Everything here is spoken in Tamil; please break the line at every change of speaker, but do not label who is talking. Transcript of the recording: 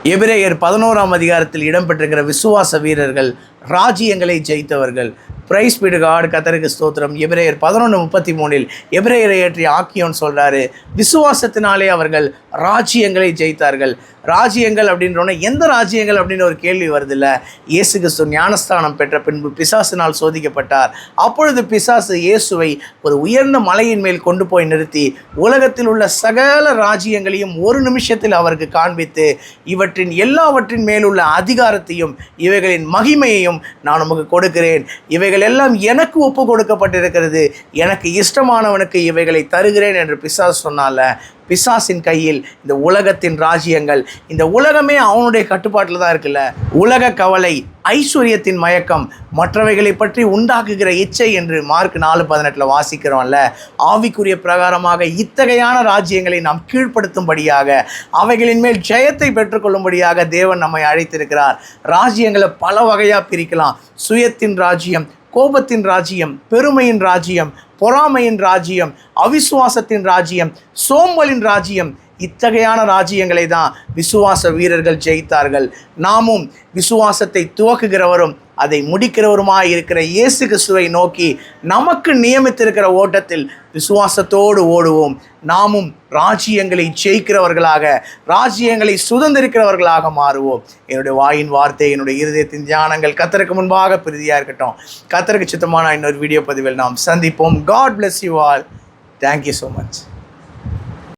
எபிரேயர் 11ஆம் அதிகாரத்தில் இடம்பெற்றிருக்கிற விசுவாச வீரர்கள் ராஜ்யங்களை ஜெயித்தவர்கள். பிரைஸ் பீ டு காட், கர்த்தருக்கு ஸ்தோத்திரம். எபிரேயர் 11:33 எபிரேயரை ஏற்றிய ஆக்கியோன் சொல்கிறாரு, விசுவாசத்தினாலே அவர்கள் ராஜ்யங்களை ஜெயித்தார்கள். ராஜ்யங்கள் அப்படின்றோன்னா எந்த ராஜ்யங்கள் அப்படின்னு ஒரு கேள்வி வருது இல்லை. இயேசு கிறிஸ்து ஞானஸ்தானம் பெற்ற பின்பு பிசாசினால் சோதிக்கப்பட்டார். அப்பொழுது பிசாசு இயேசுவை ஒரு உயர்ந்த மலையின் மேல் கொண்டு போய் நிறுத்தி உலகத்தில் உள்ள சகல ராஜ்யங்களையும் ஒரு நிமிஷத்தில் அவருக்கு காண்பித்து, இவற்றின் எல்லாவற்றின் மேலுள்ள அதிகாரத்தையும் இவைகளின் மகிமையையும் நான் உமக்கு கொடுக்கிறேன், இவைகள் எல்லாம் எனக்கு ஒப்பு கொடுக்கப்பட்டிருக்கிறது, எனக்கு இஷ்டமானவனுக்கு இவைகளை தருகிறேன் என்று பிசாசு சொன்னால, பிசாசின் கையில் இந்த உலகத்தின் ராஜ்யங்கள், இந்த உலகமே அவனுடைய கட்டுப்பாட்டில் தான் இருக்குல்ல. உலக கவலை, ஐஸ்வர்யத்தின் மயக்கம், மற்றவைகளை பற்றி உண்டாக்குகிற இச்சை என்று மார்க் 4:18 வாசிக்கிறோம்ல. ஆவிக்குரிய பிரகாரமாக இத்தகையான ராஜ்யங்களை நாம் கீழ்ப்படுத்தும்படியாக, அவைகளின் மேல் ஜெயத்தை பெற்றுக்கொள்ளும்படியாக தேவன் நம்மை அழைத்திருக்கிறார். ராஜ்யங்களை பல வகையாக பிரிக்கலாம். சுயத்தின் ராஜ்யம், கோபத்தின் ராஜ்யம், பெருமையின் ராஜ்யம், பொறாமையின் ராஜ்யம், அவிசுவாசத்தின் ராஜ்யம், சோம்பலின் ராஜ்யம், இத்தகையான ராஜ்யங்களை தான் விசுவாச வீரர்கள் ஜெயித்தார்கள். நாமும் விசுவாசத்தை துவக்குகிறவரும் அதை முடிக்கிறவருமாய் இருக்கிற இயேசு கிறிஸ்துவை நோக்கி நமக்கு நியமித்திருக்கிற ஓட்டத்தில் விசுவாசத்தோடு ஓடுவோம். நாமும் ராஜ்யங்களை ஜெயிக்கிறவர்களாக, ராஜ்யங்களை சுதந்திரிக்கிறவர்களாக மாறுவோம். என்னுடைய வாயின் வார்த்தை, என்னுடைய இருதயத்தின் தியானங்கள் கர்த்தருக்கு முன்பாக பிரதியாக இருக்கட்டும். கர்த்தருக்கு சித்தமான இன்னொரு வீடியோ பதிவில் நாம் சந்திப்போம். God bless you all. Thank you so much.